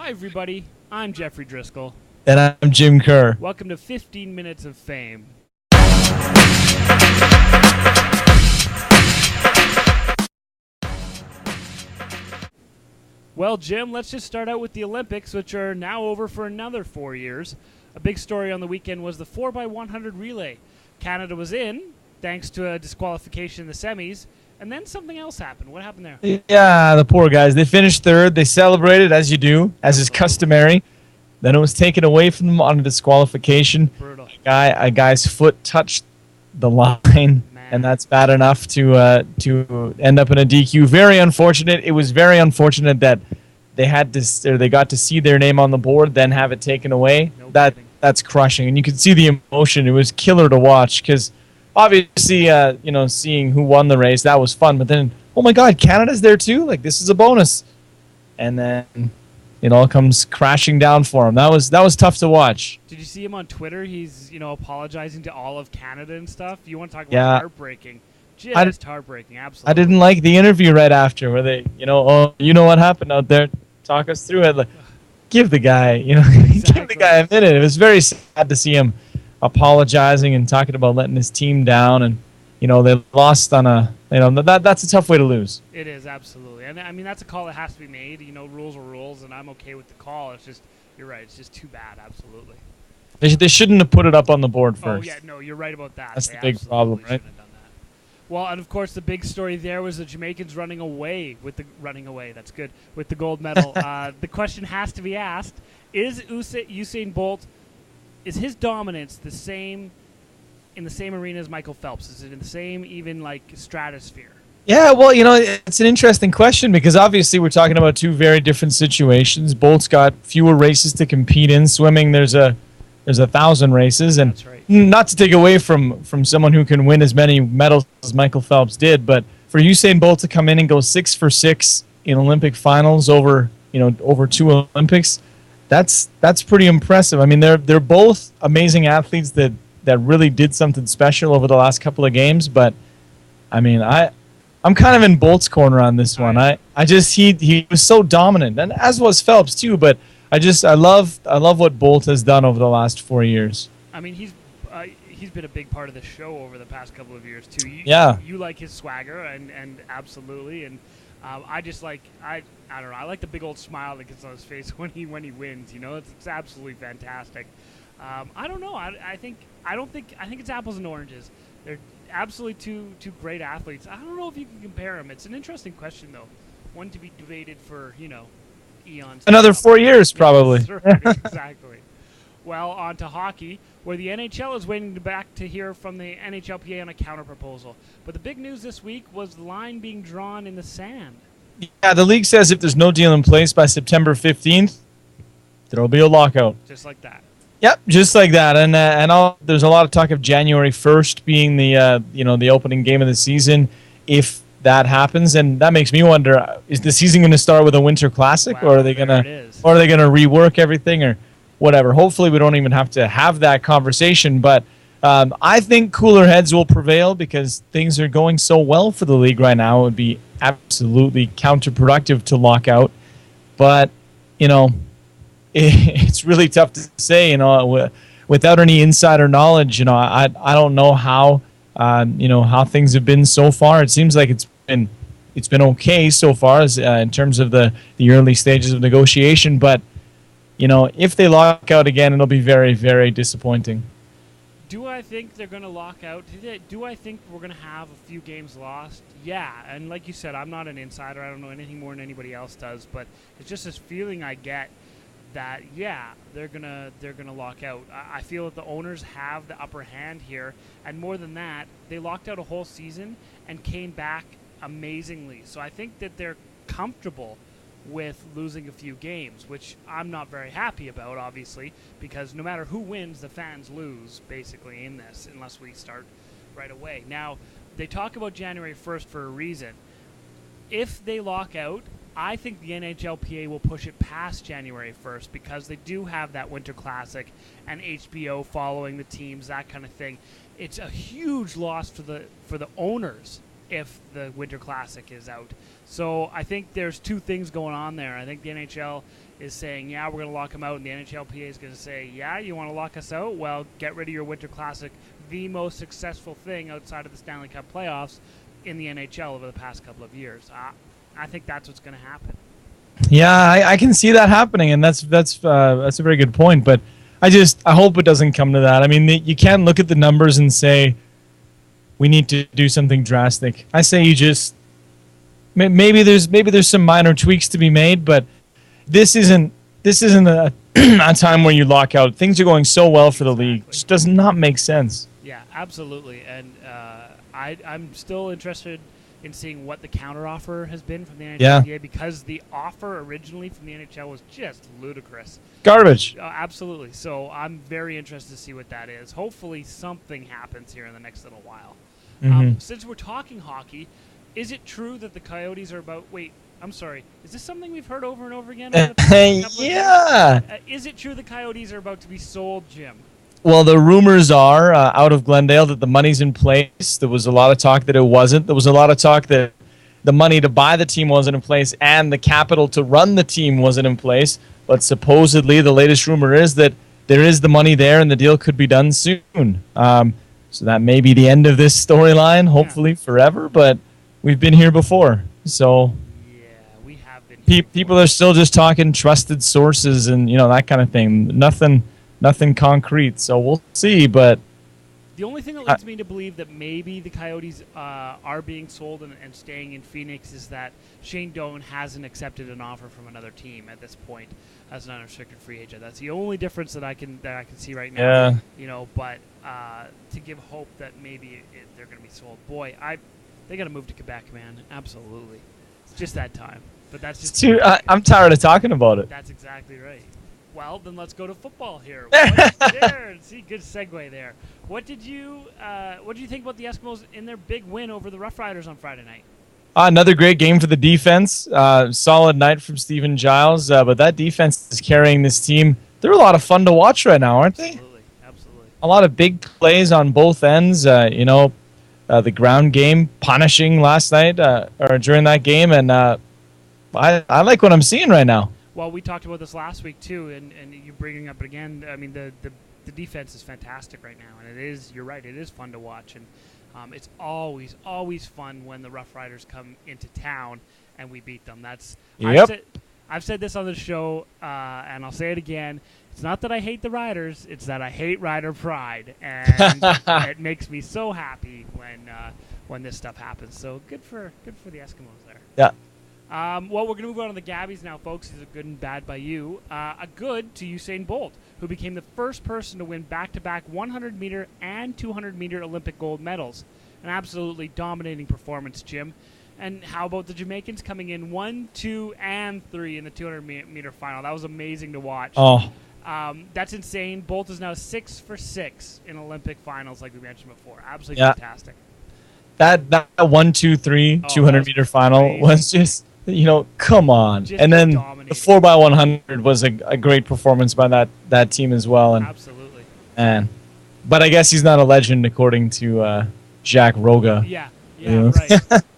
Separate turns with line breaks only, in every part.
Hi, everybody. I'm Jeffrey Driscoll.
And I'm Jim Kerr.
Welcome to 15 Minutes of Fame. Well, Jim, let's just start out with the Olympics, which are now over for another 4 years. A big story on the weekend was the 4x100 relay. Canada was in, thanks to a disqualification in the semis, and then something else happened. What happened there?
Yeah, the poor guys. They finished third. They celebrated, as you do, as is customary. Then it was taken away from them on a disqualification.
Brutal.
A guy's foot touched the line, and that's bad enough to end up in a DQ. Very unfortunate. It was very unfortunate that they got to see their name on the board, then have it taken away. That's crushing, and you could see the emotion. It was killer to watch because obviously, seeing who won the race, that was fun. But then, oh my God, Canada's there too. Like, this is a bonus, and then it all comes crashing down for him. That was tough to watch.
Did you see him on Twitter? He's apologizing to all of Canada and stuff. You want to talk about heartbreaking? Just heartbreaking, absolutely.
I didn't like the interview right after where they, what happened out there. Talk us through it. Like, give the guy,
Exactly.
give the guy a minute. It was very sad to see him apologizing and talking about letting his team down, and they lost on that's a tough way to lose.
It is, absolutely. And I mean, that's a call that has to be made. Rules are rules, and I'm okay with the call. It's just, you're right, it's just too bad. Absolutely.
They shouldn't have put it up on the board first.
Oh yeah, no, you're right about that.
That's the big problem, right?
Shouldn't have done that. Well, and of course the big story there was the Jamaicans running away. That's good, with the gold medal. The question has to be asked: is Usain Bolt, is his dominance the same in the same arena as Michael Phelps? Is it in the same even stratosphere? Yeah, well,
it's an interesting question because obviously we're talking about two very different situations. Bolt's got fewer races to compete in. Swimming, there's 1,000 races, and
that's right.
Not to take away from someone who can win as many medals as Michael Phelps did, but for Usain Bolt to come in and go 6 for 6 in Olympic finals over 2 Olympics, that's pretty impressive. I mean, they're both amazing athletes that really did something special over the last couple of games, but I mean, I'm kind of in Bolt's corner on this one. He was so dominant, and as was Phelps too, but I love what Bolt has done over the last 4 years.
I mean, he's been a big part of the show over the past couple of years too. You like his swagger, and absolutely, and I just I don't know. I like the big old smile that gets on his face when he wins. It's absolutely fantastic. I don't know. I think it's apples and oranges. They're absolutely two great athletes. I don't know if you can compare them. It's an interesting question though, one to be debated for eons.
Another 4 years probably.
Exactly. Well, on to hockey, where the NHL is waiting back to hear from the NHLPA on a counter-proposal. But the big news this week was the line being drawn in the sand.
Yeah, the league says if there's no deal in place by September 15th, there will be a lockout.
Just like that.
Yep, just like that. And there's a lot of talk of January 1st being the opening game of the season, if that happens, and that makes me wonder: is the season going to start with a Winter Classic, or are they going to rework everything, or whatever? Hopefully, we don't even have to have that conversation. But I think cooler heads will prevail because things are going so well for the league right now. It would be absolutely counterproductive to lock out, but it's really tough to say. Without any insider knowledge, I don't know how how things have been so far. It seems like it's been okay so far as in terms of the early stages of negotiation, but if they lock out again, it'll be very, very disappointing.
Do I think they're going to lock out? Do I think we're going to have a few games lost? Yeah, and like you said, I'm not an insider. I don't know anything more than anybody else does, but it's just this feeling I get that they're gonna lock out. I feel that the owners have the upper hand here, and more than that, they locked out a whole season and came back amazingly. So I think that they're comfortable with losing a few games, which I'm not very happy about, obviously, because no matter who wins, the fans lose basically in this unless we start right away. Now, they talk about January 1st for a reason. If they lock out, I think the NHLPA will push it past January 1st because they do have that Winter Classic and HBO following the teams, that kind of thing. It's a huge loss for the owners if the Winter Classic is out. So I think there's two things going on there. I think the NHL is saying, yeah, we're going to lock them out, and the NHLPA is going to say, yeah, you want to lock us out? Well, get rid of your Winter Classic, the most successful thing outside of the Stanley Cup playoffs in the NHL over the past couple of years. I think that's what's going to happen.
Yeah, I can see that happening, and that's a very good point. But I hope it doesn't come to that. I mean, you can't look at the numbers and say we need to do something drastic. I say you just maybe there's some minor tweaks to be made, but this isn't a a time where you lock out. Things are going so well for the league. It just does not make sense.
Yeah, absolutely. And I'm still interested in seeing what the counteroffer has been from the NHLPA, because the offer originally from the NHL was just ludicrous.
Garbage.
Absolutely. So I'm very interested to see what that is. Hopefully something happens here in the next little while. Since we're talking hockey, is it true that the Coyotes are about... Wait, I'm sorry. Is this something we've heard over and over again?
Yeah.
Is it true the Coyotes are about to be sold, Jim?
Well, the rumors are out of Glendale that the money's in place. There was a lot of talk that it wasn't. There was a lot of talk that the money to buy the team wasn't in place and the capital to run the team wasn't in place. But supposedly the latest rumor is that there is the money there and the deal could be done soon. So that may be the end of this storyline, hopefully forever. But we've been here before. So
yeah, we have been.
People are still just talking trusted sources and that kind of thing. Nothing concrete, so we'll see. But
the only thing that leads me to believe that maybe the Coyotes are being sold and staying in Phoenix is that Shane Doan hasn't accepted an offer from another team at this point as an unrestricted free agent. That's the only difference that I can see right now.
Yeah.
But to give hope that maybe they're going to be sold. Boy, they got to move to Quebec, man. Absolutely, it's just that time. But that's just.
I'm tired of talking about it.
That's exactly right. Well, then let's go to football here. See, good segue there. What did you think about the Eskimos in their big win over the Rough Riders on Friday night?
Another great game for the defense. Solid night from Stephen Giles, but that defense is carrying this team. They're a lot of fun to watch right now, aren't they?
Absolutely.
A lot of big plays on both ends. The ground game punishing last night or during that game, and I like what I'm seeing right now.
Well, we talked about this last week too, and you bringing up it again. I mean, the defense is fantastic right now, and you're right, it is fun to watch, and it's always fun when the Rough Riders come into town and we beat them. I've said this on the show, and I'll say it again. It's not that I hate the Riders; it's that I hate Rider pride, and it makes me so happy when this stuff happens. So good for the Eskimos there.
Yeah.
Well, we're going to move on to the GABBYs now, folks. These are good and bad by you. A good to Usain Bolt, who became the first person to win back-to-back 100-meter and 200-meter Olympic gold medals. An absolutely dominating performance, Jim. And how about the Jamaicans coming in 1, 2, and 3 in the 200-meter final? That was amazing to watch.
Oh.
That's insane. Bolt is now 6 for 6 in Olympic finals, like we mentioned before. Absolutely fantastic.
That 1, 2, 3 200-meter final was just... come on.
Just
and then
dominating.
The 4x100 was a great performance by that team as well. And,
absolutely.
But I guess he's not a legend according to Jacques Roga.
Yeah, right.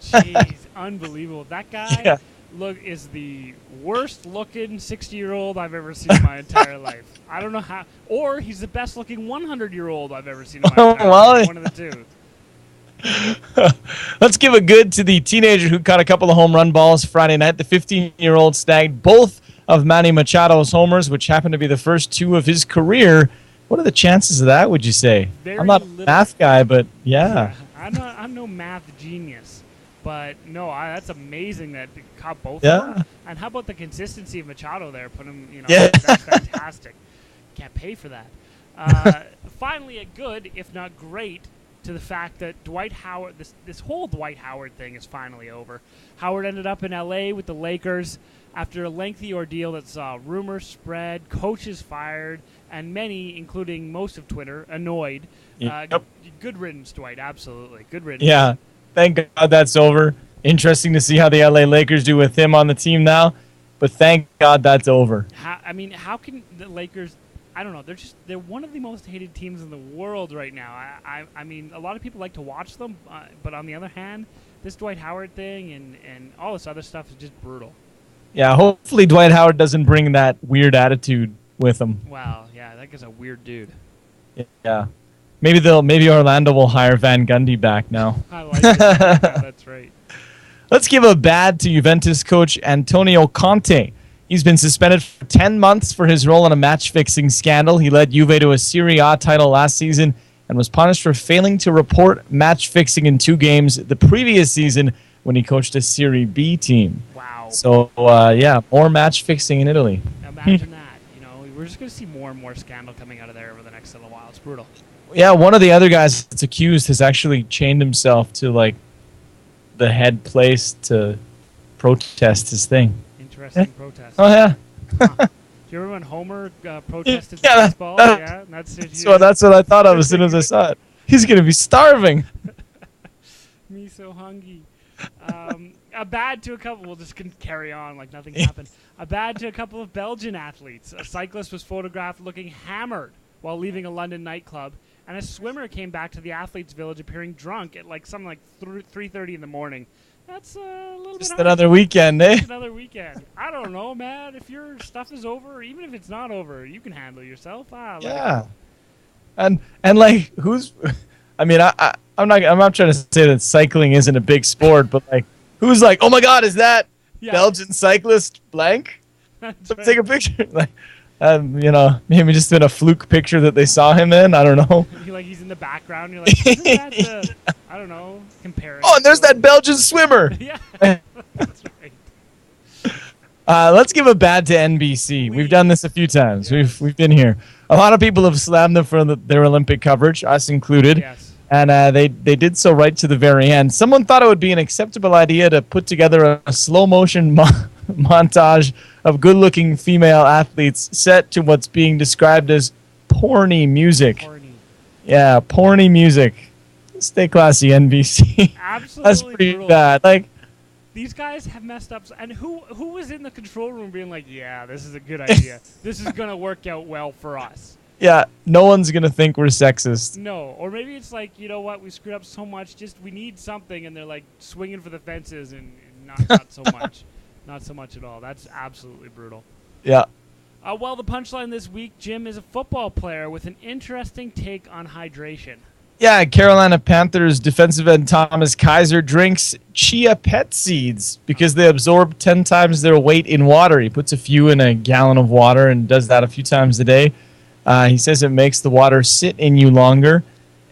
Jeez, unbelievable. That guy is the worst looking 60-year-old I've ever seen in my entire life. I don't know how. Or he's the best looking 100-year-old I've ever seen in my entire life. One of the two.
Let's give a good to the teenager who caught a couple of home run balls Friday night. The 15-year-old snagged both of Manny Machado's homers, which happened to be the first 2 of his career. What are the chances of that, would you say? I'm not a math guy, but yeah.
I'm no math genius, but no, that's amazing that he caught both of them. And how about the consistency of Machado there? Put him, that's fantastic. Can't pay for that. Finally, a good, if not great, to the fact that Dwight Howard, this whole Dwight Howard thing is finally over. Howard ended up in L.A. with the Lakers after a lengthy ordeal that saw rumors spread, coaches fired, and many, including most of Twitter, annoyed. Good riddance, Dwight. Absolutely. Good riddance.
Yeah. Thank God that's over. Interesting to see how the L.A. Lakers do with him on the team now, but thank God that's over.
How can the Lakers... I don't know. They're one of the most hated teams in the world right now. I mean, a lot of people like to watch them, but on the other hand, this Dwight Howard thing and all this other stuff is just brutal.
Yeah, hopefully Dwight Howard doesn't bring that weird attitude with him.
Wow, yeah, that guy's a weird dude.
Yeah. Maybe Orlando will hire Van Gundy back now.
I like it. Yeah, that's right.
Let's give a bad to Juventus coach Antonio Conte. He's been suspended for 10 months for his role in a match-fixing scandal. He led Juve to a Serie A title last season and was punished for failing to report match-fixing in 2 games the previous season when he coached a Serie B team.
Wow.
So, more match-fixing in Italy.
Imagine that. We're just going to see more and more scandal coming out of there over the next little while. It's brutal.
Yeah, one of the other guys that's accused has actually chained himself to, the head place to protest his thing.
Interesting protest.
Oh, yeah.
Huh. Do you remember when Homer protested baseball? That's it.
So that's what I thought of as soon as I saw it. He's going to be starving.
Me so hungry. A bad to a couple. We'll just carry on like nothing happened. A bad to a couple of Belgian athletes. A cyclist was photographed looking hammered while leaving a London nightclub, and a swimmer came back to the athletes' village appearing drunk at 3:30 in the morning. That's a little
Just
bit
another weekend, eh?
Just another weekend. I don't know, man. If your stuff is over, even if it's not over, you can handle yourself.
Yeah. And who's? I mean, I'm not trying to say that cycling isn't a big sport, but who's oh my God, is that Belgian cyclist blank?
Let's
take a picture. Maybe just in a fluke picture that they saw him in. I don't know.
He's in the background. You're like, isn't that I don't know, comparing.
Oh, and there's that Belgian swimmer.
Yeah, that's right.
Let's give a bad to NBC. We've done this a few times. Yes. We've been here. A lot of people have slammed them for their Olympic coverage, us included.
Yes.
And they did so right to the very end. Someone thought it would be an acceptable idea to put together a slow-motion montage of good-looking female athletes set to what's being described as porny music.
Porny.
Yeah, porny music. Stay classy, NBC.
Absolutely.
That's pretty
brutal.
bad.
These guys have messed up. And who was in the control room being like, yeah, this is a good idea. This is going to work out well for us.
Yeah, no one's going to think we're sexist.
No, or maybe it's you know what, we screwed up so much, we need something, and they're swinging for the fences and not so much. Not so much at all. That's absolutely brutal.
Yeah.
Well, the punchline this week, Jim, is a football player with an interesting take on hydration.
Yeah, Carolina Panthers defensive end Thomas Keiser drinks chia pet seeds because they absorb 10 times their weight in water. He puts a few in a gallon of water and does that a few times a day. He says it makes the water sit in you longer,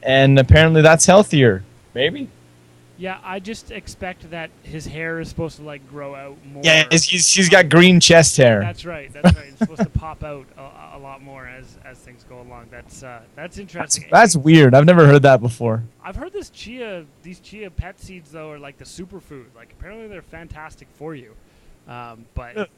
and apparently that's healthier. Maybe?
Yeah, I just expect that his hair is supposed to grow out more.
Yeah, he's got green chest hair.
That's right. It's supposed to pop out a lot more as things go along. That's interesting.
That's weird. I've never heard that before.
I've heard these chia pet seeds though are the superfood. Apparently they're fantastic for you. But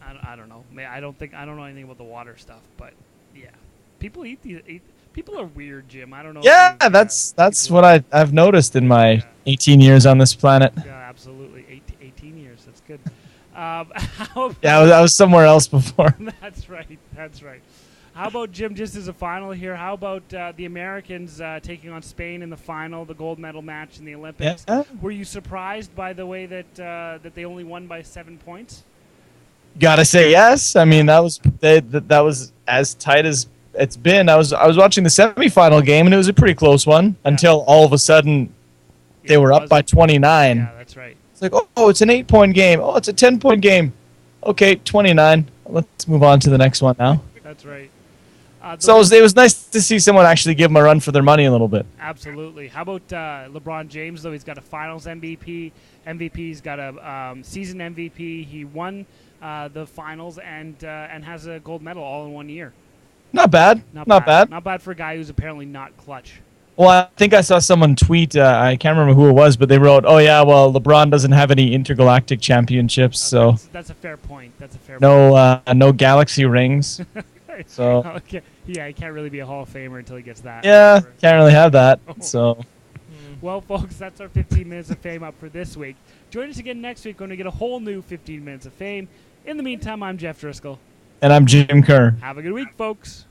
I don't know. I don't know anything about the water stuff. But yeah, people eat these. People are weird, Jim. I don't know.
Yeah, that's what I've noticed in my 18 years on this planet.
Yeah, absolutely. 18 years. That's good.
I was somewhere else before.
That's right. How about, Jim, just as a final here, how about the Americans taking on Spain in the final, the gold medal match in the Olympics?
Yeah.
Were you surprised by the way that they only won by 7 points?
Gotta say yes. I mean, that was as tight as it's been. I was watching the semifinal game, and it was a pretty close one until all of a sudden they were up by 29.
Yeah, that's right.
It's it's an 8-point game. Oh, it's a 10-point game. Okay, 29. Let's move on to the next one now.
That's right.
So it was nice to see someone actually give them a run for their money a little bit.
Absolutely. How about LeBron James, though? He's got a Finals MVP. He's got a season MVP. He won the Finals and has a gold medal all in 1 year.
Not bad. Not bad.
Not bad for a guy who's apparently not clutch.
Well, I think I saw someone tweet, I can't remember who it was, but they wrote, oh, yeah, well, LeBron doesn't have any intergalactic championships, so...
That's a fair point.
No Galaxy rings. So
okay. Yeah, he can't really be a Hall of Famer until he gets that.
Yeah, can't really have that. So,
well, folks, that's our 15 minutes of fame up for this week. Join us again next week when we get a whole new 15 minutes of fame. In the meantime, I'm Jeff Driscoll.
And I'm Jim Kerr.
Have a good week, folks.